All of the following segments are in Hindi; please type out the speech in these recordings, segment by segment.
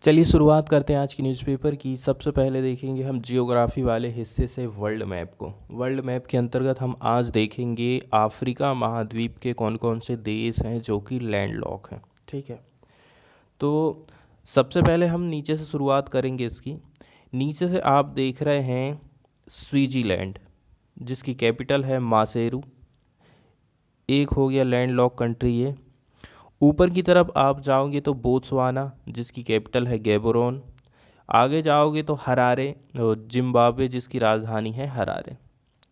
चलिए शुरुआत करते हैं आज की न्यूज़पेपर की। सबसे पहले देखेंगे हम जियोग्राफी वाले हिस्से से वर्ल्ड मैप को। वर्ल्ड मैप के अंतर्गत हम आज देखेंगे अफ्रीका महाद्वीप के कौन कौन से देश हैं जो कि लैंडलॉक हैं। ठीक है, तो सबसे पहले हम नीचे से शुरुआत करेंगे इसकी। नीचे से आप देख रहे हैं स्विट्ज़रलैंड, जिसकी कैपिटल है मासेरू। एक हो गया लैंडलॉक कंट्री ये। ऊपर की तरफ आप जाओगे तो बोत्सवाना, जिसकी कैपिटल है गैबोरोन। आगे जाओगे तो हरारे, जिम्बाब्वे, जिसकी राजधानी है हरारे।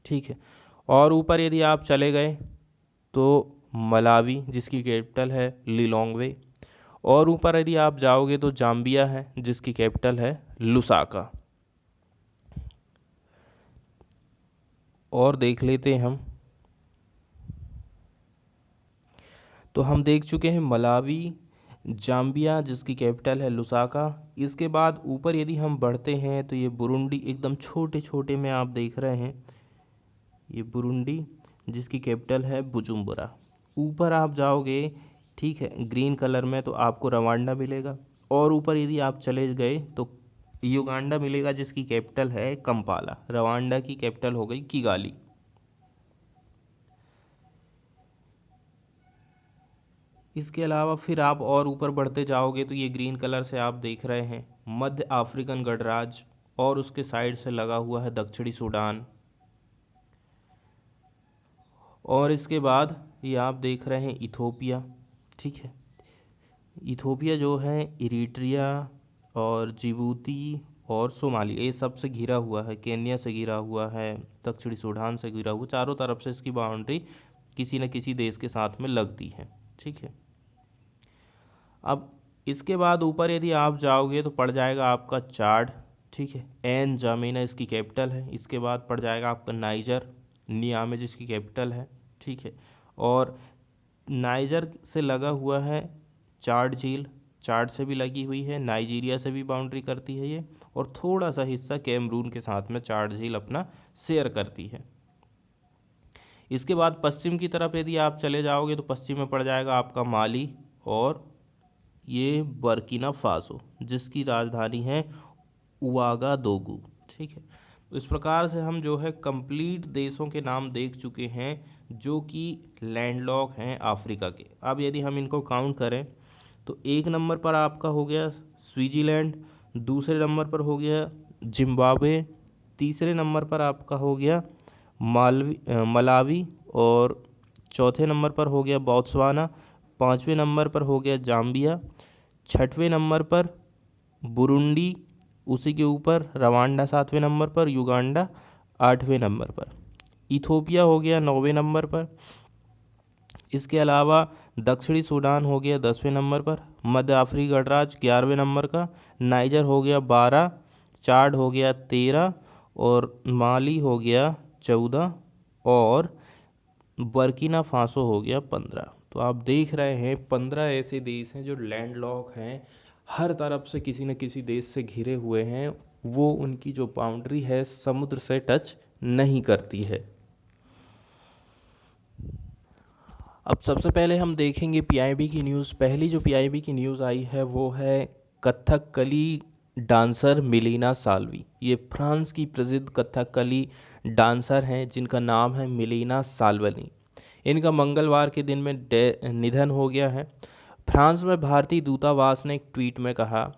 ठीक है, और ऊपर यदि आप चले गए तो मलावी, जिसकी कैपिटल है लिलोंगवे। और ऊपर यदि आप जाओगे तो जाम्बिया है, जिसकी कैपिटल है लुसाका। और देख लेते हैं हम, तो हम देख चुके हैं मलावी, जाम्बिया, जिसकी कैपिटल है लुसाका। इसके बाद ऊपर यदि हम बढ़ते हैं तो ये बुरुंडी, एकदम छोटे छोटे में आप देख रहे हैं ये बुरुंडी, जिसकी कैपिटल है बुजुम्बुरा। ऊपर आप जाओगे, ठीक है, ग्रीन कलर में, तो आपको रवांडा मिलेगा। और ऊपर यदि आप चले गए तो युगांडा मिलेगा, जिसकी कैपिटल है कंपाला। रवांडा की कैपिटल हो गई किगाली। इसके अलावा फिर आप और ऊपर बढ़ते जाओगे तो ये ग्रीन कलर से आप देख रहे हैं मध्य अफ्रीकन गणराज्य, और उसके साइड से लगा हुआ है दक्षिणी सूडान। और इसके बाद ये आप देख रहे हैं इथोपिया। ठीक है, इथोपिया जो है इरिट्रिया और जिबूती और सोमालिया, ये सब से घिरा हुआ है। केन्या से घिरा हुआ है, दक्षिणी सूडान से घिरा हुआ, चारों तरफ से इसकी बाउंड्री किसी न किसी देश के साथ में लगती है। ठीक है, अब इसके बाद ऊपर यदि आप जाओगे तो पड़ जाएगा आपका चाड। ठीक है, एन जामीना इसकी कैपिटल है। इसके बाद पड़ जाएगा आपका नाइजर, नियामे, जिसकी कैपिटल है। ठीक है, और नाइजर से लगा हुआ है चाड झील, चाड से भी लगी हुई है, नाइजीरिया से भी बाउंड्री करती है ये, और थोड़ा सा हिस्सा कैमरून के साथ में चाड झील अपना शेयर करती है। इसके बाद पश्चिम की तरफ यदि आप चले जाओगे तो पश्चिम में पड़ जाएगा आपका माली और ये बर्किना फासो, जिसकी राजधानी है उआगादोगु। ठीक है, तो इस प्रकार से हम जो है कंप्लीट देशों के नाम देख चुके हैं जो कि लैंडलॉक हैं अफ्रीका के। अब यदि हम इनको काउंट करें तो एक नंबर पर आपका हो गया स्विट्ज़रलैंड, दूसरे नंबर पर हो गया जिम्बाब्वे, तीसरे नंबर पर आपका हो गया मलावी, और चौथे नंबर पर हो गया बोत्सवाना, पाँचवें नंबर पर हो गया जाम्बिया, छठवें नंबर पर बुरुंडी, उसी के ऊपर रवांडा सातवें नंबर पर, युगांडा आठवें नंबर पर, इथोपिया हो गया नौवें नंबर पर। इसके अलावा दक्षिणी सूडान हो गया 10वें नंबर पर, मध्य अफ्रीकी गणराज्य 11वें नंबर का, नाइजर हो गया 12, चाड हो गया 13, और माली हो गया 14, और बर्किना फासो हो गया 15। तो आप देख रहे हैं 15 ऐसे देश हैं जो लैंडलॉक हैं, हर तरफ से किसी न किसी देश से घिरे हुए हैं। वो उनकी जो बाउंड्री है समुद्र से टच नहीं करती है। अब सबसे पहले हम देखेंगे पीआईबी की न्यूज़। पहली जो पीआईबी की न्यूज़ आई है वो है कथकली डांसर मिलीना साल्वी। ये फ्रांस की प्रसिद्ध कथकली डांसर हैं जिनका नाम है मिलीना साल्वनी। इनका मंगलवार के दिन में निधन हो गया है। फ्रांस में भारतीय दूतावास ने एक ट्वीट में कहा,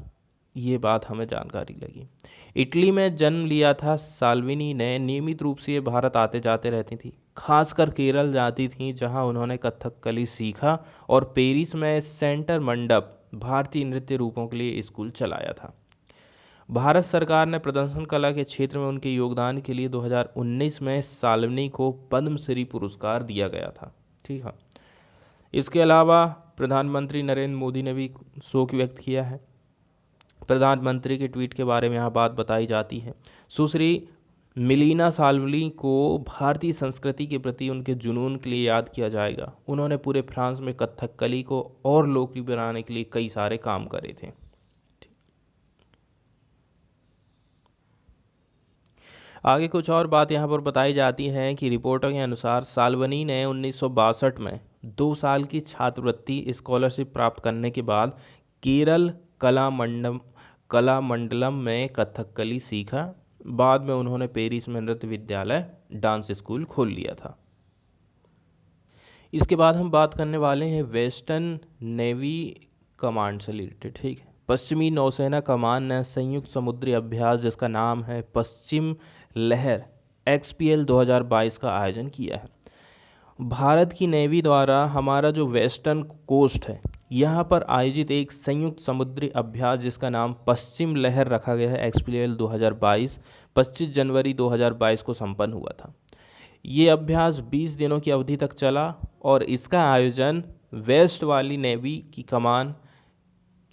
ये बात हमें जानकारी लगी। इटली में जन्म लिया था साल्विनी ने। नियमित रूप से ये भारत आते जाते रहती थी, खासकर केरल जाती थी जहां उन्होंने कथकली सीखा, और पेरिस में सेंटर मंडप भारतीय नृत्य रूपों के लिए स्कूल चलाया था। भारत सरकार ने प्रदर्शन कला के क्षेत्र में उनके योगदान के लिए 2019 में साल्वनी को पद्मश्री पुरस्कार दिया गया था। ठीक है, इसके अलावा प्रधानमंत्री नरेंद्र मोदी ने भी शोक व्यक्त किया है। प्रधानमंत्री के ट्वीट के बारे में यहाँ बात बताई जाती है। सुश्री मिलीना साल्वनी को भारतीय संस्कृति के प्रति उनके जुनून के लिए याद किया जाएगा। उन्होंने पूरे फ्रांस में कथकली को और लोकप्रिय बनाने के लिए कई सारे काम करे थे। आगे कुछ और बात यहाँ पर बताई जाती है कि रिपोर्टों के अनुसार साल्वनी ने 1962 में 2 साल की छात्रवृत्ति स्कॉलरशिप प्राप्त करने के बाद केरल कला मंडलम में कथकली सीखा। बाद में उन्होंने पेरिस में नृत्य विद्यालय डांस स्कूल खोल लिया था। इसके बाद हम बात करने वाले हैं वेस्टर्न नेवी कमांड से रिलेटेड। ठीक है, पश्चिमी नौसेना कमान ने संयुक्त समुद्री अभ्यास जिसका नाम है पश्चिम लहर XPL 2022 का आयोजन किया है। भारत की नेवी द्वारा हमारा जो वेस्टर्न कोस्ट है यहाँ पर आयोजित एक संयुक्त समुद्री अभ्यास जिसका नाम पश्चिम लहर रखा गया है XPL 2022 25 जनवरी 2022 को संपन्न हुआ था। ये अभ्यास 20 दिनों की अवधि तक चला और इसका आयोजन वेस्ट वाली नेवी की कमान,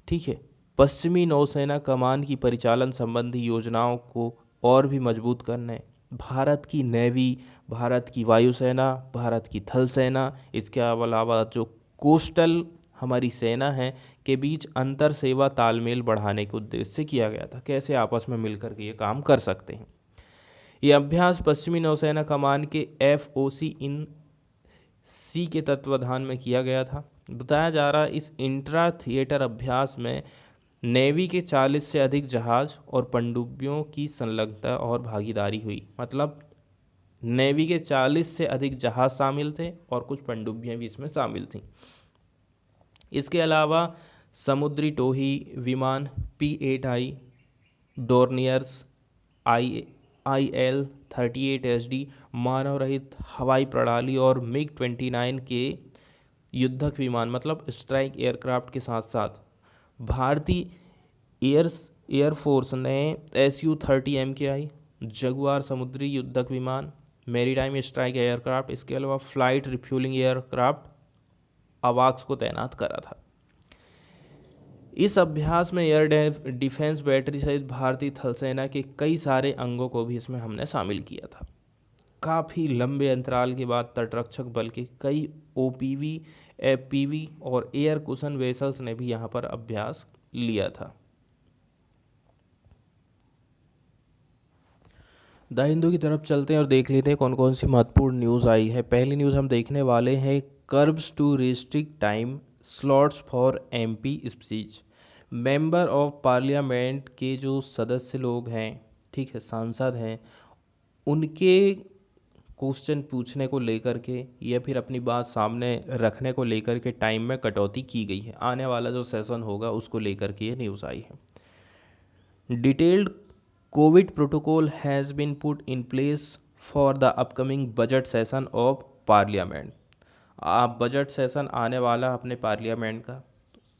ठीक है, पश्चिमी नौसेना कमान की परिचालन संबंधी योजनाओं को और भी मजबूत करने, भारत की नेवी, भारत की वायुसेना, भारत की थल सेना, इसके अलावा जो कोस्टल हमारी सेना है के बीच अंतर सेवा तालमेल बढ़ाने के उद्देश्य से किया गया था। कैसे आपस में मिलकर के ये काम कर सकते हैं। ये अभ्यास पश्चिमी नौसेना कमान के FOC इन सी के तत्वाधान में किया गया था। बताया जा रहा है इस इंट्रा थिएटर अभ्यास में नेवी के 40 से अधिक जहाज और पनडुब्बियों की संलग्नता और भागीदारी हुई। मतलब नेवी के 40 से अधिक जहाज शामिल थे और कुछ पनडुब्बियां भी इसमें शामिल थीं। इसके अलावा समुद्री टोही विमान P-8I, डोर्नियर्स, IL-38HD, मानव रहित हवाई प्रणाली और MiG-29 के युद्धक विमान मतलब स्ट्राइक एयरक्राफ्ट के साथ साथ भारतीय एयरफोर्स ने Su-30 MKI, जगुआर समुद्री युद्धक विमान, मैरीटाइम स्ट्राइक एयरक्राफ्ट, इसके अलावा फ्लाइट रिफ्यूलिंग एयरक्राफ्ट अवाक्स को तैनात करा था। इस अभ्यास में एयर डिफेंस बैटरी सहित भारतीय थल सेना के कई सारे अंगों को भी इसमें हमने शामिल किया था। काफ़ी लंबे अंतराल के बाद तटरक्षक बल के कई OPV, FPV और एयर कुशन वेसल्स ने भी यहाँ पर अभ्यास लिया था। द हिंदू की तरफ चलते हैं और देख लेते हैं कौन कौन सी महत्वपूर्ण न्यूज़ आई है। पहली न्यूज़ हम देखने वाले हैं curbs to restrict time slots for MP speech. Member of parliament के जो सदस्य लोग हैं, ठीक है, सांसद हैं, उनके क्वेश्चन पूछने को लेकर के या फिर अपनी बात सामने रखने को लेकर के टाइम में कटौती की गई है। आने वाला जो सेशन होगा उसको लेकर के ये न्यूज़ आई है। Detailed Covid protocol has been put in place for the upcoming budget session of parliament. आप बजट सेशन आने वाला अपने पार्लियामेंट का,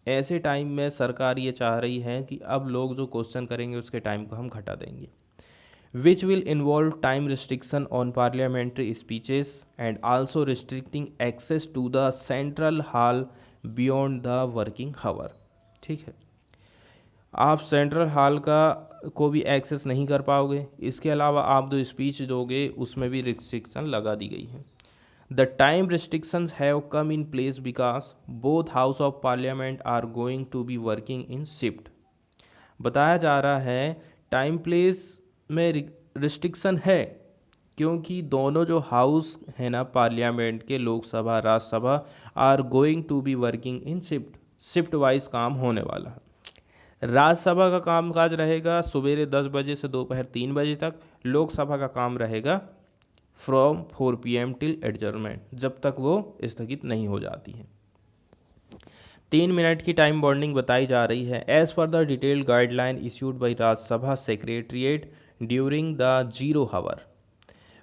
ऐसे टाइम में सरकार ये चाह रही है कि अब लोग जो क्वेश्चन करेंगे उसके टाइम को हम घटा देंगे। which will involve time restriction on parliamentary speeches and also restricting access to the central hall beyond the working hour। ठीक है, आप सेंट्रल हॉल का को भी एक्सेस नहीं कर पाओगे। इसके अलावा आप जो स्पीच दोगे उसमें भी रिस्ट्रिक्शन लगा दी गई है। The time restrictions have come in place because both House of Parliament are going to be working in shift। बताया जा रहा है टाइम प्लेस में रिस्ट्रिक्शन है क्योंकि दोनों जो हाउस है ना पार्लियामेंट के, Lok Sabha Rajya Sabha, are going to be working in shift wise काम होने वाला है। राज्यसभा का कामकाज रहेगा सवेरे 10 बजे से दोपहर 3 बजे तक। लोकसभा का काम रहेगा फ्रॉम 4 PM टिल एडजर्नमेंट, जब तक वो स्थगित नहीं हो जाती है। 3 मिनट की टाइम बॉन्डिंग बताई जा रही है। As per the detailed guideline issued by Rajya Sabha secretariat during the 0 hour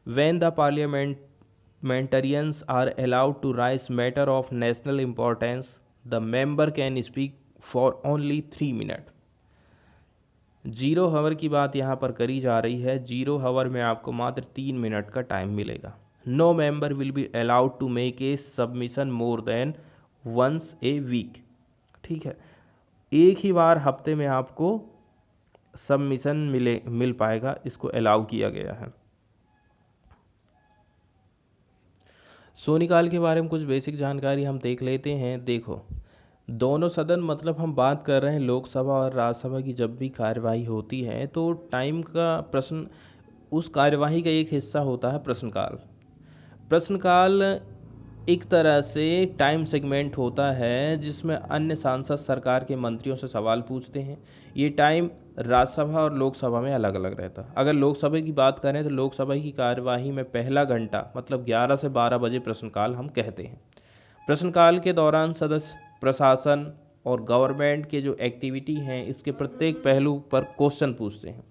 when the parliamentarians are allowed to raise matter of national importance, the member can speak for only 3 minutes। 0 hour की बात यहाँ पर करी जा रही है। 0 hour में आपको मात्र 3 मिनट का टाइम मिलेगा। No member will be allowed to make a submission more than once a week. ठीक है, एक ही बार हफ्ते में आपको सबमिशन मिल पाएगा, इसको अलाउ किया गया है। शून्यकाल के बारे में कुछ बेसिक जानकारी हम देख लेते हैं। देखो, दोनों सदन मतलब हम बात कर रहे हैं लोकसभा और राज्यसभा की, जब भी कार्यवाही होती है तो टाइम का प्रश्न, उस कार्यवाही का एक हिस्सा होता है प्रश्नकाल। प्रश्नकाल एक तरह से टाइम सेगमेंट होता है जिसमें अन्य सांसद सरकार के मंत्रियों से सवाल पूछते हैं। ये टाइम राज्यसभा और लोकसभा में अलग अलग रहता है। अगर लोकसभा की बात करें तो लोकसभा की कार्यवाही में पहला घंटा मतलब 11 से 12 बजे प्रश्नकाल हम कहते हैं। प्रश्नकाल के दौरान सदस्य प्रशासन और गवर्नमेंट के जो एक्टिविटी हैं इसके प्रत्येक पहलू पर क्वेश्चन पूछते हैं।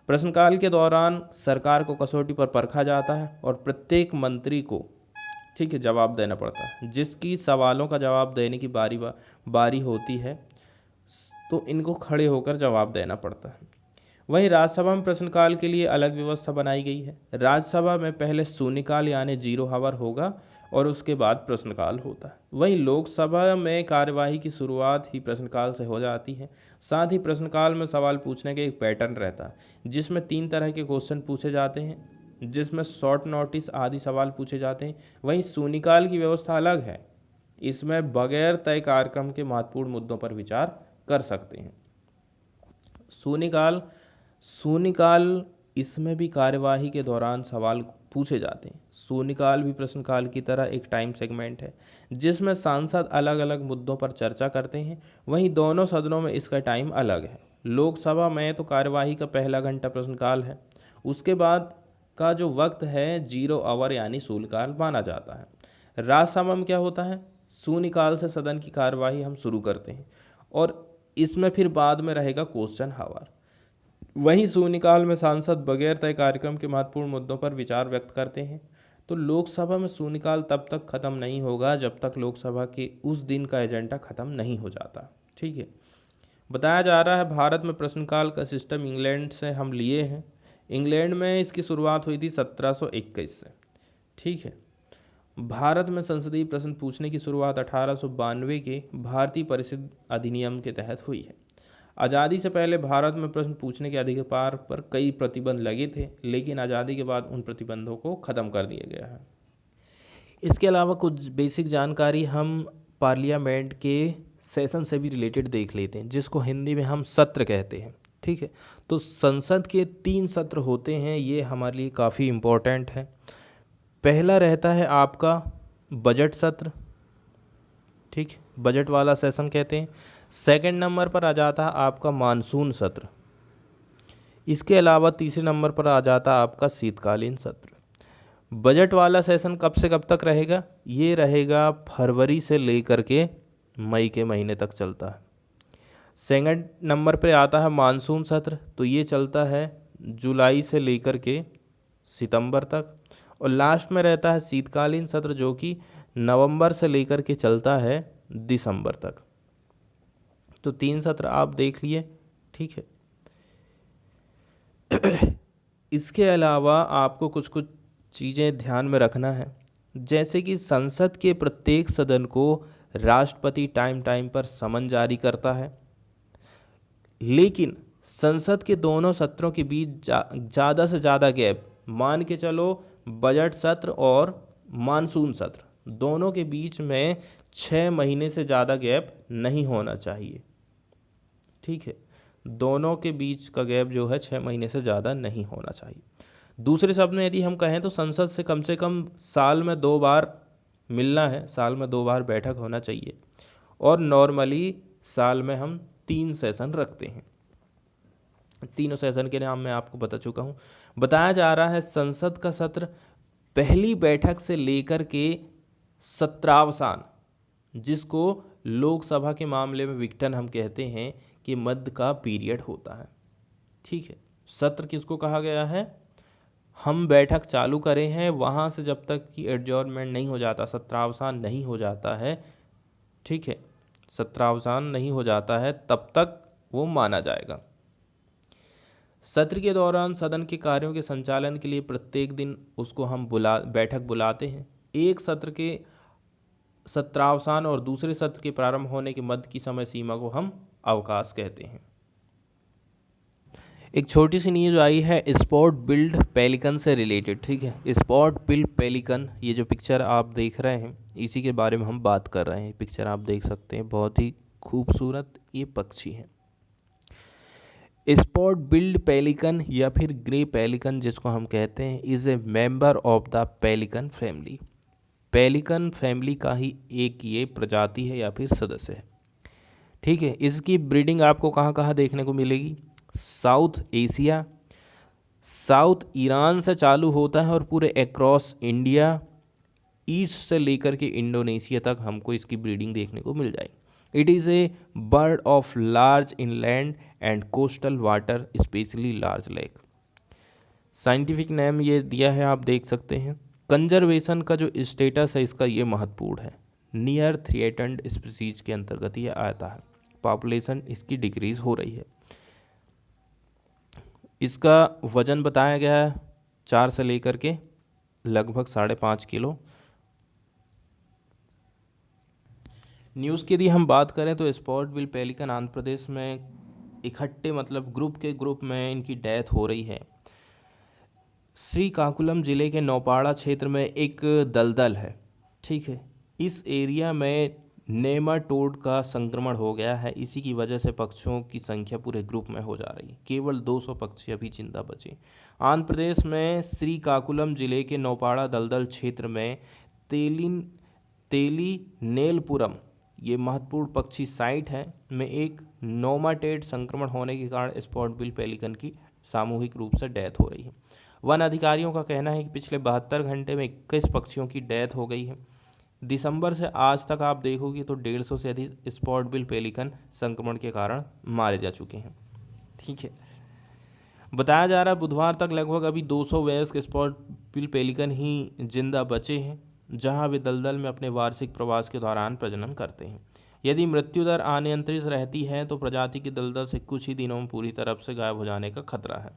प्रश्नकाल के दौरान सरकार को कसौटी पर परखा जाता है और प्रत्येक मंत्री को ठीक है जवाब देना पड़ता है। जिसकी सवालों का जवाब देने की बारी होती है तो इनको खड़े होकर जवाब देना पड़ता है। वहीं राज्यसभा में प्रश्नकाल के लिए अलग व्यवस्था बनाई गई है। राज्यसभा में पहले शून्यकाल यानी 0 आवर होगा और उसके बाद प्रश्नकाल होता है। वहीं लोकसभा में कार्यवाही की शुरुआत ही प्रश्नकाल से हो जाती है। साथ ही प्रश्नकाल में सवाल पूछने का एक पैटर्न रहता है जिसमें 3 तरह के क्वेश्चन पूछे जाते हैं, जिसमें शॉर्ट नोटिस आदि सवाल पूछे जाते हैं। वहीं शून्यकाल की व्यवस्था अलग है, इसमें बगैर तय कार्यक्रम के महत्वपूर्ण मुद्दों पर विचार कर सकते हैं। शून्यकाल इसमें भी कार्यवाही के दौरान सवाल पूछे जाते हैं। शून्यकाल भी प्रश्नकाल की तरह एक टाइम सेगमेंट है जिसमें सांसद अलग अलग मुद्दों पर चर्चा करते हैं। वहीं दोनों सदनों में इसका टाइम अलग है। लोकसभा में तो कार्यवाही का पहला घंटा प्रश्नकाल है, उसके बाद का जो वक्त है 0 आवर यानी शून्यकाल माना जाता है। राज्यसभा में क्या होता है, शून्यकाल से सदन की कार्यवाही हम शुरू करते हैं और इसमें फिर बाद में रहेगा क्वेश्चन आवर। वहीं शून्यकाल में सांसद बगैर तय कार्यक्रम के महत्वपूर्ण मुद्दों पर विचार व्यक्त करते हैं। तो लोकसभा में शून्यकाल तब तक खत्म नहीं होगा जब तक लोकसभा के उस दिन का एजेंडा खत्म नहीं हो जाता। ठीक है, बताया जा रहा है भारत में प्रश्नकाल का सिस्टम इंग्लैंड से हम लिए हैं। इंग्लैंड में इसकी शुरुआत हुई थी 1721 से। ठीक है, भारत में संसदीय प्रश्न पूछने की शुरुआत 1892 के भारतीय परिषद अधिनियम के तहत हुई है। आज़ादी से पहले भारत में प्रश्न पूछने के अधिकार पर कई प्रतिबंध लगे थे, लेकिन आज़ादी के बाद उन प्रतिबंधों को ख़त्म कर दिया गया है। इसके अलावा कुछ बेसिक जानकारी हम पार्लियामेंट के सेशन से भी रिलेटेड देख लेते हैं, जिसको हिंदी में हम सत्र कहते हैं। ठीक है, तो संसद के 3 सत्र होते हैं, ये हमारे लिए काफ़ी इम्पोर्टेंट है। पहला रहता है आपका बजट सत्र, ठीक, बजट वाला सेशन कहते हैं। सेकंड नंबर पर आ जाता है आपका मानसून सत्र। इसके अलावा तीसरे नंबर पर आ जाता है आपका शीतकालीन सत्र। बजट वाला सेशन कब से कब तक रहेगा, ये रहेगा फरवरी से लेकर के मई के महीने तक चलता है। सेकंड नंबर पे आता है मानसून सत्र, तो ये चलता है जुलाई से लेकर के सितंबर तक। और लास्ट में रहता है शीतकालीन सत्र जो कि नवंबर से लेकर के चलता है दिसंबर तक। तो 3 सत्र आप देख लिए। ठीक है, इसके अलावा आपको कुछ कुछ चीज़ें ध्यान में रखना है, जैसे कि संसद के प्रत्येक सदन को राष्ट्रपति टाइम टाइम पर समन जारी करता है, लेकिन संसद के दोनों सत्रों के बीच ज़्यादा से ज़्यादा गैप, मान के चलो बजट सत्र और मानसून सत्र दोनों के बीच में 6 महीने से ज़्यादा गैप नहीं होना चाहिए। ठीक है, दोनों के बीच का गैप जो है 6 महीने से ज़्यादा नहीं होना चाहिए। दूसरे शब्द में यदि हम कहें तो संसद से कम साल में 2 बार मिलना है, साल में 2 बार बैठक होना चाहिए, और नॉर्मली साल में हम 3 सेशन रखते हैं। तीनों सेशन के नाम मैं आपको बता चुका हूँ। बताया जा रहा है संसद का सत्र पहली बैठक से लेकर के सत्रावसान, जिसको लोकसभा के मामले में विघटन हम कहते हैं, कि मध्य का पीरियड होता है। ठीक है, सत्र किसको कहा गया है, हम बैठक चालू करें हैं वहाँ से जब तक कि एडजॉर्नमेंट नहीं हो जाता, सत्रावसान नहीं हो जाता है, ठीक है, सत्रावसान नहीं हो जाता है तब तक वो माना जाएगा। सत्र के दौरान सदन के कार्यों के संचालन के लिए प्रत्येक दिन उसको हम बैठक बुलाते हैं। एक सत्र के सत्रावसान और दूसरे सत्र के प्रारंभ होने के मध्य की समय सीमा को हम अवकाश कहते हैं। एक छोटी सी न्यूज़ आई है स्पॉट बिल्ड पेलिकन से रिलेटेड। ठीक है, स्पॉट बिल्ड पेलिकन, ये जो पिक्चर आप देख रहे हैं इसी के बारे में हम बात कर रहे हैं। पिक्चर आप देख सकते हैं, बहुत ही खूबसूरत ये पक्षी है। स्पॉट बिल्ड पेलिकन या फिर ग्रे पेलिकन जिसको हम कहते हैं, is a member of the pelican family. Pelican family का ही एक ये प्रजाति है या फिर सदस्य है। ठीक है, इसकी ब्रीडिंग आपको कहाँ कहाँ देखने को मिलेगी? साउथ एशिया, साउथ ईरान से चालू होता है और पूरे अक्रॉस इंडिया, ईस्ट से लेकर के इंडोनेशिया तक हमको इसकी ब्रीडिंग देखने को मिल जाएगी। It is a bird of large inland and coastal water, specially large lake. Scientific name ये दिया है, आप देख सकते हैं। कंजर्वेशन का जो स्टेटस है इसका ये महत्वपूर्ण है, नियर थ्रेटन्ड स्पीसीज के अंतर्गत ये आता है। पॉपुलेशन इसकी डिक्रीज हो रही है। इसका वजन बताया गया है 4 से लेकर के लगभग 5.5 किलो। न्यूज़ की यदि हम बात करें तो spot bill pelican Andhra Pradesh में इकट्ठे मतलब ग्रुप में इनकी डेथ हो रही है। श्रीकाकुलम जिले के नौपाड़ा क्षेत्र में एक दलदल है, ठीक है, इस एरिया में नेमाटोड का संक्रमण हो गया है। इसी की वजह से पक्षियों की संख्या पूरे ग्रुप में हो जा रही है। केवल 200 पक्षी अभी जिंदा बचे। आंध्र प्रदेश में श्रीकाकुलम जिले के नौपाड़ा दलदल क्षेत्र में तेली नेलपुरम, ये महत्वपूर्ण पक्षी साइट है, में एक नोमाटेड संक्रमण होने के कारण स्पॉट बिल पेलिकन की सामूहिक रूप से डेथ हो रही है। वन अधिकारियों का कहना है कि पिछले 72 घंटे में 21 पक्षियों की डेथ हो गई है। दिसंबर से आज तक आप देखोगे तो 150 से अधिक स्पॉट बिल पेलिकन संक्रमण के कारण मारे जा चुके हैं। ठीक है, बताया जा रहा है बुधवार तक लगभग अभी 200 वयस्क स्पॉट बिल पेलिकन ही जिंदा बचे हैं, जहां वे दलदल में अपने वार्षिक प्रवास के दौरान प्रजनन करते हैं। यदि मृत्यु दर अनियंत्रित रहती है तो प्रजाति की दलदल से कुछ ही दिनों में पूरी तरह से गायब हो जाने का खतरा है।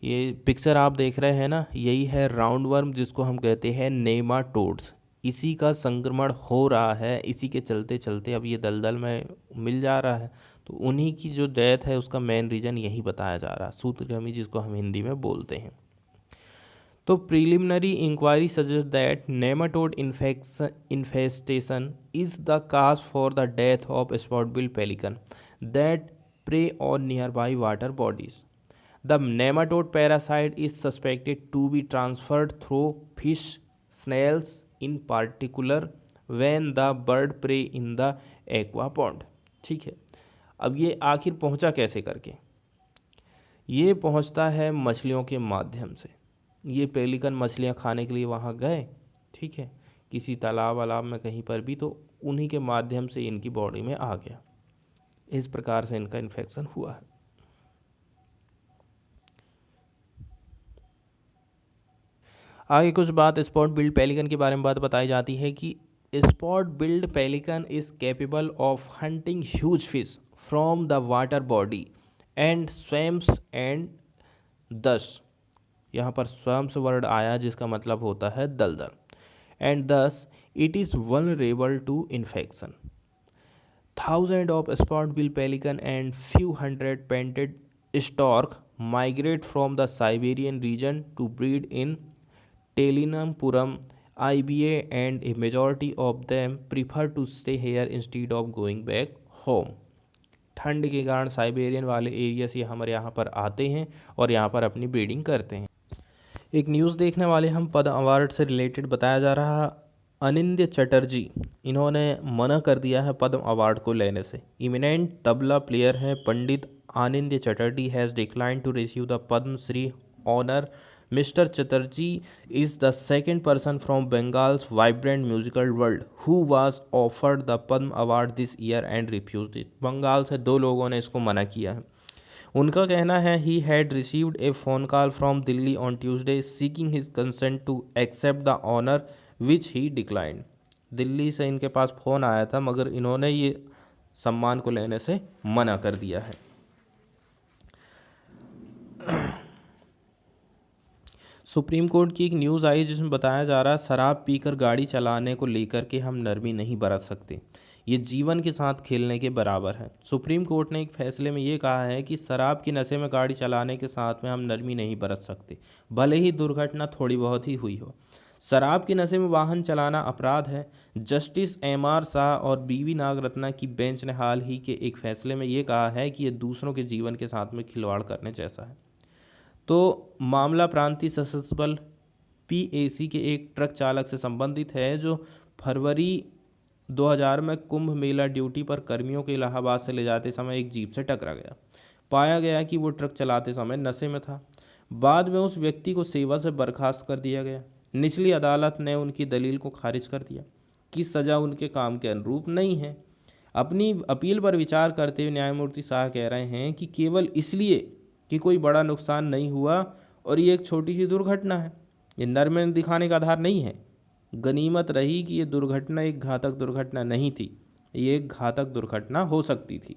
ये पिक्चर आप देख रहे हैं ना, यही है राउंड वर्म, जिसको हम कहते हैं नेमाटोड्स। इसी का संक्रमण हो रहा है, इसी के चलते चलते अब ये दलदल में मिल जा रहा है। तो उन्हीं की जो डेथ है उसका मेन रीज़न यही बताया जा रहा है, सूत्रकृमि जिसको हम हिंदी में बोलते हैं। तो preliminary inquiry suggest that nematode infestation is the cause for the death of spot bill pelican that prey on nearby water bodies. The nematode parasite is suspected to be transferred through fish, snails in particular when the bird prey in the aqua pond। ठीक है, अब ये आखिर पहुंचा कैसे करके? ये पहुंचता है मछलियों के माध्यम से। ये पेलिकन मछलियां खाने के लिए वहाँ गए, ठीक है, किसी तालाब वालाब में कहीं पर भी, तो उन्हीं के माध्यम से इनकी बॉडी में आ गया। इस प्रकार से इनका इन्फेक्शन हुआ है। आगे कुछ बात स्पॉट बिल्ड पेलिकन के बारे में बात बताई जाती है कि spot billed pelican is capable of hunting huge fish from the water body and swamps and दस, यहाँ पर स्वैम्स वर्ड आया जिसका मतलब होता है दलदल, and thus it is vulnerable to infection. Thousand of spot billed pelican and few hundred painted stork migrate from the Siberian region to breed in Telinampuram, IBA, and a majority of them prefer to stay here instead of going back home। ठंड के कारण साइबेरियन वाले एरिया से हमारे यहाँ पर आते हैं और यहाँ पर अपनी ब्रीडिंग करते हैं। एक न्यूज़ देखने वाले हम पद्म अवार्ड से रिलेटेड बताया जा रहा है। अनिंद्य चटर्जी, इन्होंने मना कर दिया है पद्म अवार्ड को लेने से। इमिनेंट तबला प्लेयर हैं Pandit Anand Chatterjee has decline to receive the Padma Shri honour. Mr Chatterjee is the second person from Bengal's vibrant musical world who was offered the Padma award this year and refused it. Bengal से 2 लोगों ने इसको मना किया है। उनका कहना है he had received a phone call from Delhi on Tuesday seeking his consent to accept the honour which he declined. Delhi से इनके पास फ़ोन आया था मगर इन्होंने ये सम्मान को लेने से मना कर दिया है। सुप्रीम कोर्ट की एक न्यूज़ आई जिसमें बताया जा रहा है शराब पीकर गाड़ी चलाने को लेकर के हम नरमी नहीं बरत सकते, ये जीवन के साथ खेलने के बराबर है। सुप्रीम कोर्ट ने एक फैसले में ये कहा है कि शराब के नशे में गाड़ी चलाने के साथ में हम नरमी नहीं बरत सकते, भले ही दुर्घटना थोड़ी बहुत ही हुई हो। शराब के नशे में वाहन चलाना अपराध है। जस्टिस MR शाह और BV नागरत्ना की बेंच ने हाल ही के एक फैसले में ये कहा है कि ये दूसरों के जीवन के साथ में खिलवाड़ करने जैसा है। तो मामला प्रांतीय सशस्त्र बल PAC के एक ट्रक चालक से संबंधित है जो फरवरी 2000 में कुंभ मेला ड्यूटी पर कर्मियों के इलाहाबाद से ले जाते समय एक जीप से टकरा गया। पाया गया कि वो ट्रक चलाते समय नशे में था। बाद में उस व्यक्ति को सेवा से बर्खास्त कर दिया गया। निचली अदालत ने उनकी दलील को खारिज कर दिया कि सज़ा उनके काम के अनुरूप नहीं है। अपनी अपील पर विचार करते हुए न्यायमूर्ति शाह कह रहे हैं कि केवल इसलिए कि कोई बड़ा नुकसान नहीं हुआ और ये एक छोटी सी दुर्घटना है, ये नरम दिखाने का आधार नहीं है। गनीमत रही कि ये दुर्घटना एक घातक दुर्घटना नहीं थी, ये एक घातक दुर्घटना हो सकती थी।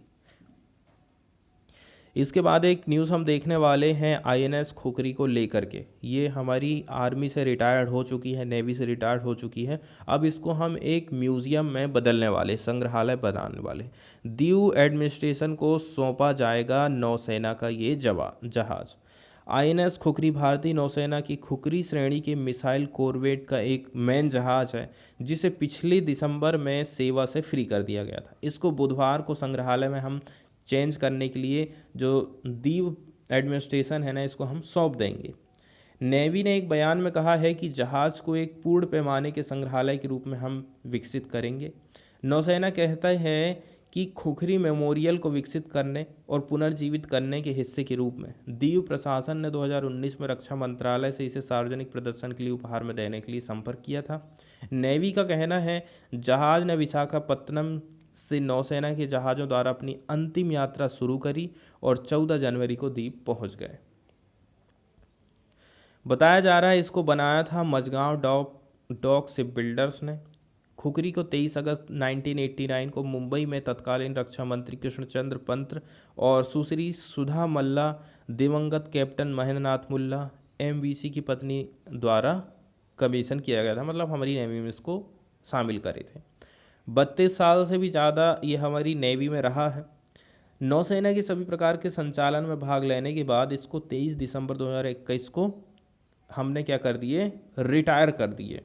इसके बाद एक न्यूज़ हम देखने वाले हैं INS खुखरी को लेकर के। ये हमारी आर्मी से रिटायर्ड हो चुकी है, नेवी से रिटायर्ड हो चुकी है। अब इसको हम एक म्यूज़ियम में बदलने वाले, संग्रहालय बनाने वाले। दीव एडमिनिस्ट्रेशन को सौंपा जाएगा नौसेना का ये जहाज़। INS खुखरी भारतीय नौसेना की खुखरी श्रेणी के मिसाइल कॉरवेट का एक मेन जहाज़ है जिसे पिछले दिसंबर में सेवा से फ्री कर दिया गया था। इसको बुधवार को संग्रहालय में हम चेंज करने के लिए जो दीव एडमिनिस्ट्रेशन है ना, इसको हम सौंप देंगे। नेवी ने एक बयान में कहा है कि जहाज़ को एक पूर्ण पैमाने के संग्रहालय के रूप में हम विकसित करेंगे। नौसेना कहता है कि खुखरी मेमोरियल को विकसित करने और पुनर्जीवित करने के हिस्से के रूप में दीव प्रशासन ने 2019 में रक्षा मंत्रालय से इसे सार्वजनिक प्रदर्शन के लिए उपहार में देने के लिए संपर्क किया था। नेवी का कहना है जहाज़ ने विशाखापत्तनम से नौसेना के जहाज़ों द्वारा अपनी अंतिम यात्रा शुरू करी और 14 जनवरी को द्वीप पहुंच गए। बताया जा रहा है इसको बनाया था मझगांव डॉक शिप बिल्डर्स ने। खुखरी को 23 अगस्त 1989 को मुंबई में तत्कालीन रक्षा मंत्री कृष्णचंद्र पंत और सुश्री सुधा मल्ला, दिवंगत कैप्टन महेंद्र नाथ मुल्ला, MVC की पत्नी द्वारा कमीशन किया गया था। मतलब हमारी नेवी में इसको शामिल करे थे। 32 साल से भी ज़्यादा ये हमारी नेवी में रहा है। नौसेना के सभी प्रकार के संचालन में भाग लेने के बाद इसको 23 दिसंबर 2021 को हमने क्या कर दिए, रिटायर कर दिए।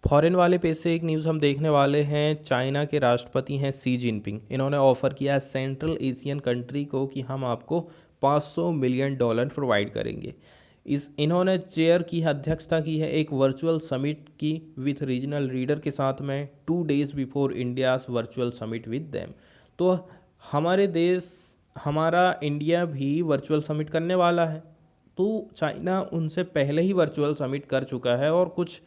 फॉरेन वाले पेज से एक न्यूज़ हम देखने वाले हैं। चाइना के राष्ट्रपति हैं शी जिनपिंग। इन्होंने ऑफर किया है सेंट्रल एशियन कंट्री को कि हम आपको $500 मिलियन प्रोवाइड करेंगे। इन्होंने चेयर की अध्यक्षता की है एक वर्चुअल समिट की विथ रीजनल लीडर के साथ में 2 days before India's virtual summit with them. तो हमारा इंडिया भी वर्चुअल समिट करने वाला है। तो चाइना उनसे पहले ही वर्चुअल समिट कर चुका है और कुछ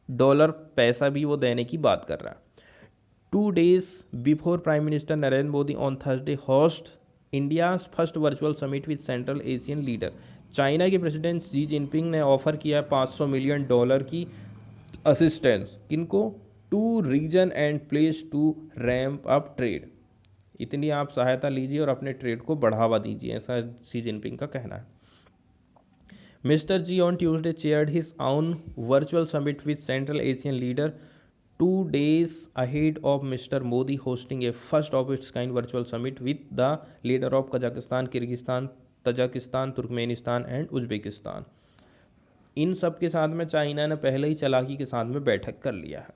डॉलर पैसा भी वो देने की बात कर रहा है। 2 days before prime minister Narendra Modi on Thursday host India's first virtual summit with Central Asian leader. China के प्रेसिडेंट शी जिनपिंग ने ऑफर किया $500 मिलियन की असिस्टेंस किनको, to region and place to ramp up trade. इतनी आप सहायता लीजिए और अपने ट्रेड को बढ़ावा दीजिए, ऐसा शी जिनपिंग का कहना है। Mister Xi on Tuesday chaired his own virtual summit with Central Asian leader 2 days ahead of Mr. Modi hosting a first of its kind virtual summit with the leader of Kazakhstan, Kyrgyzstan, Tajikistan, Turkmenistan and Uzbekistan. इन सब के साथ में चाइना ने पहले ही चालाकी के साथ में बैठक कर लिया है।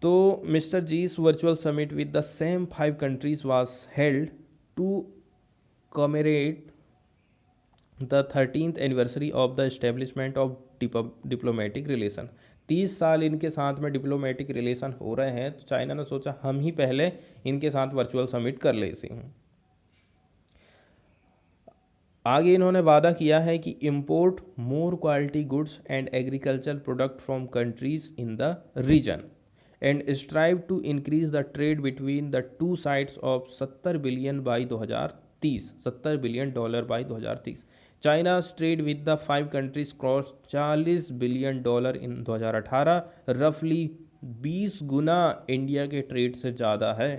तो Mr Xi's virtual summit with the same 5 countries was held to commemorate the 13th anniversary of the establishment of diplomatic relation। 30 साल इनके साथ में डिप्लोमेटिक रिलेशन हो रहे हैं, तो चाइना ने सोचा हम ही पहले इनके साथ वर्चुअल समिट कर लेते हैं। आगे इन्होंने वादा किया है कि import more quality goods and agriculture product from countries in the region and strive to increase the trade between the 2 sides of 70 billion by 2030, $70 billion by 2030। China's trade with the 5 countries crossed $40 billion in 2018, रफली 20 गुना इंडिया के ट्रेड से ज़्यादा है।